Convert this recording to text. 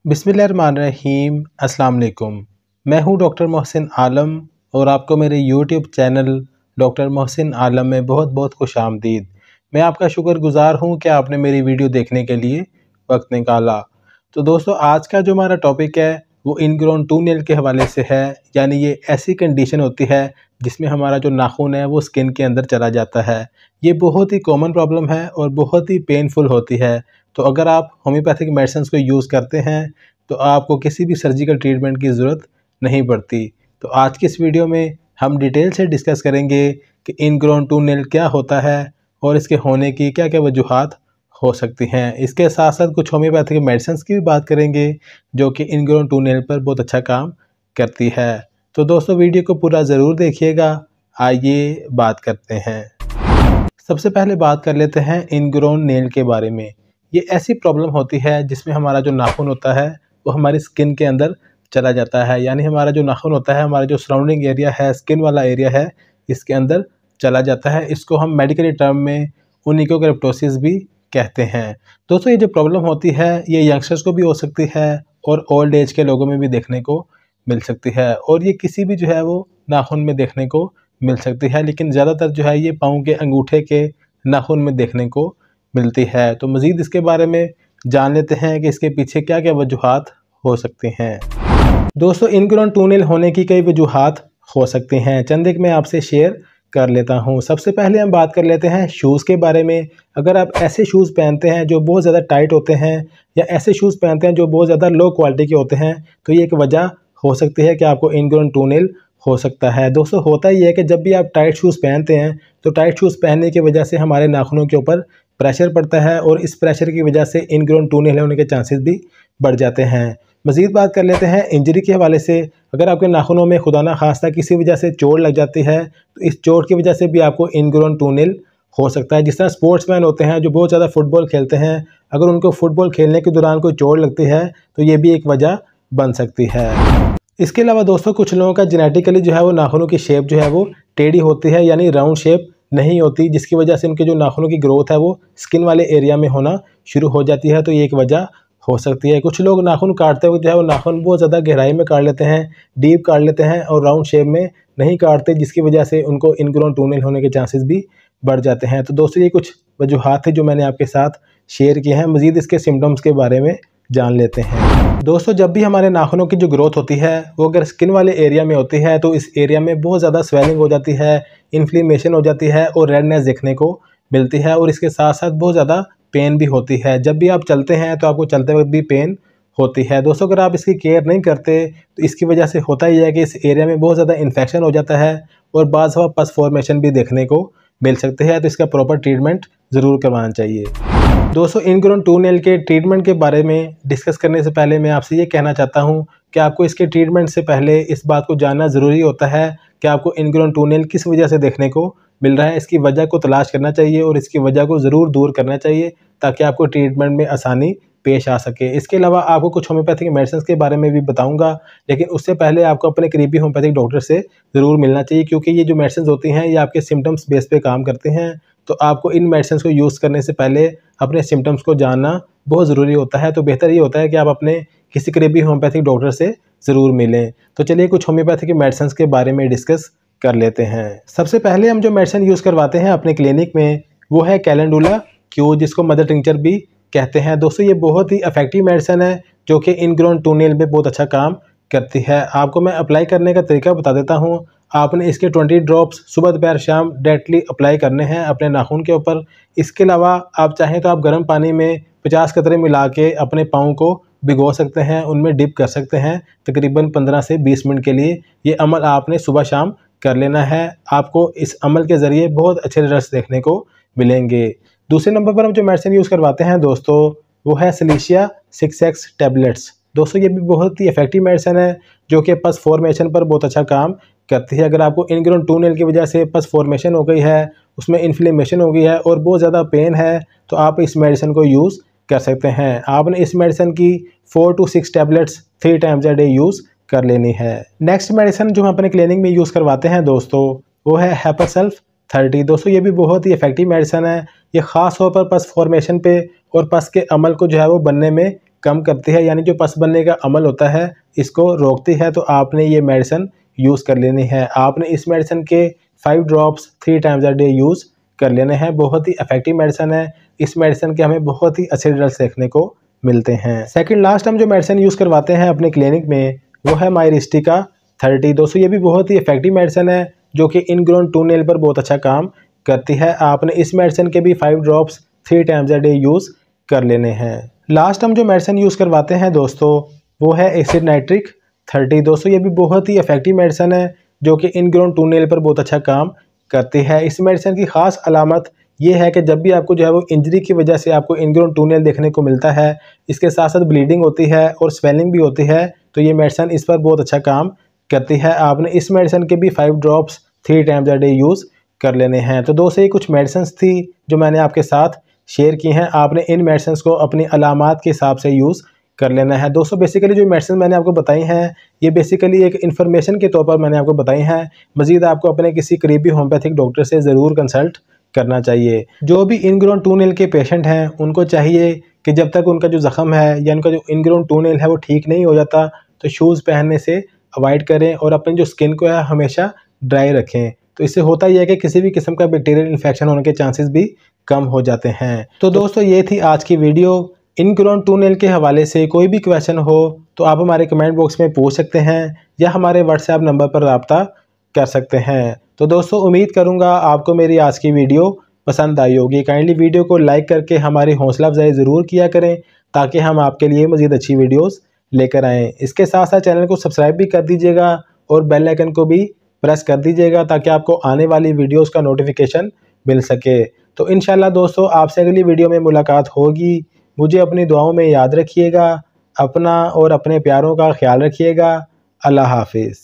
बिस्मिल्लाहिर्रहमानिर्रहीम। अस्सलाम वालेकुम। मैं हूं डॉक्टर मोहसिन आलम और आपको मेरे यूट्यूब चैनल डॉक्टर मोहसिन आलम में बहुत बहुत खुशामदीद। मैं आपका शुक्रगुज़ार हूं कि आपने मेरी वीडियो देखने के लिए वक्त निकाला। तो दोस्तों, आज का जो हमारा टॉपिक है वो इनग्रोन टूनेल के हवाले से है। यानी ये ऐसी कंडीशन होती है जिसमें हमारा जो नाखून है वो स्किन के अंदर चला जाता है। ये बहुत ही कॉमन प्रॉब्लम है और बहुत ही पेनफुल होती है। तो अगर आप होम्योपैथिक मेडिसिन को यूज़ करते हैं तो आपको किसी भी सर्जिकल ट्रीटमेंट की ज़रूरत नहीं पड़ती। तो आज की इस वीडियो में हम डिटेल से डिस्कस करेंगे कि इनग्रोन टूनेल क्या होता है और इसके होने की क्या क्या वजूहात हो सकती हैं। इसके साथ साथ कुछ होम्योपैथिक मेडिसिन की भी बात करेंगे जो कि इनग्रोन टूनेल पर बहुत अच्छा काम करती है। तो दोस्तों, वीडियो को पूरा ज़रूर देखिएगा। आइए बात करते हैं। सबसे पहले बात कर लेते हैं इनग्रोन नेल के बारे में। ये ऐसी प्रॉब्लम होती है जिसमें हमारा जो नाखून होता है वो हमारी स्किन के अंदर चला जाता है। यानी हमारा जो नाखून होता है, हमारा जो सराउंडिंग एरिया है, स्किन वाला एरिया है, इसके अंदर चला जाता है। इसको हम मेडिकली टर्म में ओनिकोक्रिप्टोसिस भी कहते हैं। दोस्तों, ये जो प्रॉब्लम होती है ये यंगस्टर्स को भी हो सकती है और ओल्ड एज के लोगों में भी देखने को मिल सकती है और ये किसी भी जो है वो नाखून में देखने को मिल सकती है। लेकिन ज़्यादातर जो है ये पाँव के अंगूठे के नाखून में देखने को मिलती है। तो मज़ीद इसके बारे में जान लेते हैं कि इसके पीछे क्या क्या वजूहात हो सकती हैं। दोस्तों, इनग्रोन टूनेल होने की कई वजूहात हो सकती हैं। चंद एक मैं आपसे शेयर कर लेता हूं। सबसे पहले हम बात कर लेते हैं शूज़ के बारे में। अगर आप ऐसे शूज़ पहनते हैं जो बहुत ज़्यादा टाइट होते हैं या ऐसे शूज़ पहनते हैं जो बहुत ज़्यादा लो क्वालिटी के होते हैं तो ये एक वजह हो सकती है कि आपको इनग्रोन टूनेल हो सकता है। दोस्तों, होता ही है कि जब भी आप टाइट शूज़ पहनते हैं तो टाइट शूज़ पहनने की वजह से हमारे नाखूनों के ऊपर प्रेशर पड़ता है और इस प्रेशर की वजह से इनग्रोन टूनेल होने के चांसेस भी बढ़ जाते हैं। मज़ीद बात कर लेते हैं इंजरी के हवाले से। अगर आपके नाखूनों में खुदा ना खास्ता किसी वजह से चोट लग जाती है तो इस चोट की वजह से भी आपको इनग्रोन टूनेल हो सकता है। जिस तरह स्पोर्ट्समैन होते हैं जो बहुत ज़्यादा फुटबॉल खेलते हैं, अगर उनको फुटबॉल खेलने के दौरान कोई चोट लगती है तो ये भी एक वजह बन सकती है। इसके अलावा दोस्तों, कुछ लोगों का जेनेटिकली जो है वो नाखूनों की शेप जो है वो टेढ़ी होती है, यानी राउंड शेप नहीं होती, जिसकी वजह से उनके जो नाखूनों की ग्रोथ है वो स्किन वाले एरिया में होना शुरू हो जाती है। तो ये एक वजह हो सकती है। कुछ लोग नाखून काटते हुए जो है वो नाखून बहुत ज़्यादा गहराई में काट लेते हैं, डीप काट लेते हैं और राउंड शेप में नहीं काटते, जिसकी वजह से उनको इनग्रोन टूनेल होने के चांसेस भी बढ़ जाते हैं। तो दोस्तों, ये कुछ वजूहात थे जो मैंने आपके साथ शेयर किए हैं। मज़ीद इसके सिम्टम्स के बारे में जान लेते हैं। दोस्तों, जब भी हमारे नाखूनों की जो ग्रोथ होती है वो अगर स्किन वाले एरिया में होती है तो इस एरिया में बहुत ज़्यादा स्वेलिंग हो जाती है, इन्फ्लेमेशन हो जाती है और रेडनेस देखने को मिलती है और इसके साथ साथ बहुत ज़्यादा पेन भी होती है। जब भी आप चलते हैं तो आपको चलते वक्त भी पेन होती है। दोस्तों, अगर आप इसकी केयर नहीं करते तो इसकी वजह से होता ही है कि इस एरिया में बहुत ज़्यादा इन्फेक्शन हो जाता है और बाज़ दफ़ा पस फॉर्मेशन भी देखने को मिल सकते हैं। तो इसका प्रॉपर ट्रीटमेंट ज़रूर करवाना चाहिए। दोस्तों, इनग्रोन टूनेल के ट्रीटमेंट के बारे में डिस्कस करने से पहले मैं आपसे ये कहना चाहता हूँ कि आपको इसके ट्रीटमेंट से पहले इस बात को जानना ज़रूरी होता है कि आपको इनग्रोन टूनेल किस वजह से देखने को मिल रहा है। इसकी वजह को तलाश करना चाहिए और इसकी वजह को ज़रूर दूर करना चाहिए ताकि आपको ट्रीटमेंट में आसानी पेश आ सके। इसके अलावा आपको कुछ होम्योपैथिक मेडिसिन के बारे में भी बताऊंगा, लेकिन उससे पहले आपको अपने करीबी होम्योपैथिक डॉक्टर से ज़रूर मिलना चाहिए, क्योंकि ये जो मेडिसिन होती हैं ये आपके सिम्टम्स बेस पे काम करते हैं। तो आपको इन मेडिसिन को यूज़ करने से पहले अपने सिम्टम्स को जानना बहुत ज़रूरी होता है। तो बेहतर ये होता है कि आप अपने किसी करीबी होम्योपैथिक डॉक्टर से ज़रूर मिलें। तो चलिए कुछ होम्योपैथिक मेडिसिन के बारे में डिस्कस कर लेते हैं। सबसे पहले हम जो मेडिसिन यूज़ करवाते हैं अपने क्लिनिक में वो है कैलेंडुला क्यू, जिसको मदर टिंचर भी कहते हैं। दोस्तों, ये बहुत ही इफेक्टिव मेडिसिन है जो कि इनग्रोन टूनेल में बहुत अच्छा काम करती है। आपको मैं अप्लाई करने का तरीका बता देता हूँ। आपने इसके 20 ड्रॉप्स सुबह दोपहर शाम डायरेक्टली अप्लाई करने हैं अपने नाखून के ऊपर। इसके अलावा आप चाहें तो आप गर्म पानी में 50 कतरे मिला के अपने पाँव को भिगो सकते हैं, उनमें डिप कर सकते हैं तकरीबन 15 से 20 मिनट के लिए। ये अमल आपने सुबह शाम कर लेना है। आपको इस अमल के ज़रिए बहुत अच्छे रिजल्ट्स देखने को मिलेंगे। दूसरे नंबर पर हम जो मेडिसिन यूज़ करवाते हैं दोस्तों वो है सिलिशिया 6X टैबलेट्स। दोस्तों, ये भी बहुत ही इफेक्टिव मेडिसिन है जो कि पस फॉर्मेशन पर बहुत अच्छा काम करती है। अगर आपको इनग्रोन टूनेल की वजह से पस फॉर्मेशन हो गई है, उसमें इन्फ्लेमेशन हो गई है और बहुत ज़्यादा पेन है तो आप इस मेडिसिन को यूज़ कर सकते हैं। आपने इस मेडिसिन की 4 to 6 tablets 3 times a day use कर लेनी है। नेक्स्ट मेडिसिन जो हम अपने क्लिनिक में यूज़ करवाते हैं दोस्तों वो है हेपासल्फ 30। दोस्तों, ये भी बहुत ही इफेक्टिव मेडिसिन है। ये ख़ास तौर पर पस फॉर्मेशन पे और पस के अमल को जो है वो बनने में कम करती है, यानी जो पस बनने का अमल होता है इसको रोकती है। तो आपने ये मेडिसिन यूज़ कर लेनी है। आपने इस मेडिसिन के 5 drops 3 times a day use कर लेने हैं। बहुत ही इफेक्टिव मेडिसिन है। इस मेडिसिन के हमें बहुत ही अच्छे रिजल्ट देखने को मिलते हैं। सेकंड लास्ट हम जो मेडिसिन यूज़ करवाते हैं अपने क्लिनिक में वो है माइरिस्टिका 30। दोस्तों ये भी बहुत ही इफेक्टिव मेडिसिन है जो कि इनग्रोन टूनेल पर बहुत अच्छा काम करती है। आपने इस मेडिसिन के भी 5 drops 3 times a day use कर लेने हैं। लास्ट हम जो मेडिसिन यूज़ करवाते हैं दोस्तों वो है एसिड नाइट्रिक 30। दोस्तों ये भी बहुत ही इफेक्टिव मेडिसिन है जो कि इनग्रोन टूनेल पर बहुत अच्छा काम करती है। इस मेडिसिन की ख़ास अलामत ये है कि जब भी आपको जो है वो इंजरी की वजह से आपको इनग्रोन टूनेल देखने को मिलता है, इसके साथ साथ ब्लीडिंग होती है और स्वेलिंग भी होती है, तो ये मेडिसिन इस पर बहुत अच्छा काम करती है। आपने इस मेडिसिन के भी 5 drops 3 times a day use कर लेने हैं। तो दोस्तों ये कुछ मेडिसिन थी जो मैंने आपके साथ शेयर की हैं। आपने इन मेडिसिन को अपनी अलामात के हिसाब से यूज़ कर लेना है। दोस्तों बेसिकली जो मेडिसिन मैंने आपको बताई हैं ये बेसिकली एक इन्फॉर्मेशन के तौर पर मैंने आपको बताई हैं। मज़ीद आपको अपने किसी करीबी होम्योपैथिक डॉक्टर से ज़रूर कंसल्ट करना चाहिए। जो भी इनग्रोन टूनेल के पेशेंट हैं उनको चाहिए कि जब तक उनका जो ज़ख़म है या उनका जो इनग्रोन टूनेल है वो ठीक नहीं हो जाता तो शूज़ पहनने से अवॉइड करें और अपनी जो स्किन को है हमेशा ड्राई रखें। तो इससे होता यह है कि किसी भी किस्म का बैक्टीरियल इन्फेक्शन होने के चांसेस भी कम हो जाते हैं। तो दोस्तों ये थी आज की वीडियो। इनग्रोन टूनेल के हवाले से कोई भी क्वेश्चन हो तो आप हमारे कमेंट बॉक्स में पूछ सकते हैं या हमारे व्हाट्सएप नंबर पर रब्ता कर सकते हैं। तो दोस्तों उम्मीद करूंगा आपको मेरी आज की वीडियो पसंद आई होगी। काइंडली वीडियो को लाइक करके हमारी हौसला अफजाई ज़रूर किया करें ताकि हम आपके लिए मज़ीद अच्छी वीडियोस लेकर आएँ। इसके साथ साथ चैनल को सब्सक्राइब भी कर दीजिएगा और बेल आइकन को भी प्रेस कर दीजिएगा ताकि आपको आने वाली वीडियोस का नोटिफिकेशन मिल सके। तो इंशाल्लाह दोस्तों आपसे अगली वीडियो में मुलाकात होगी। मुझे अपनी दुआओं में याद रखिएगा। अपना और अपने प्यारों का ख्याल रखिएगा। अल्लाह हाफिज़।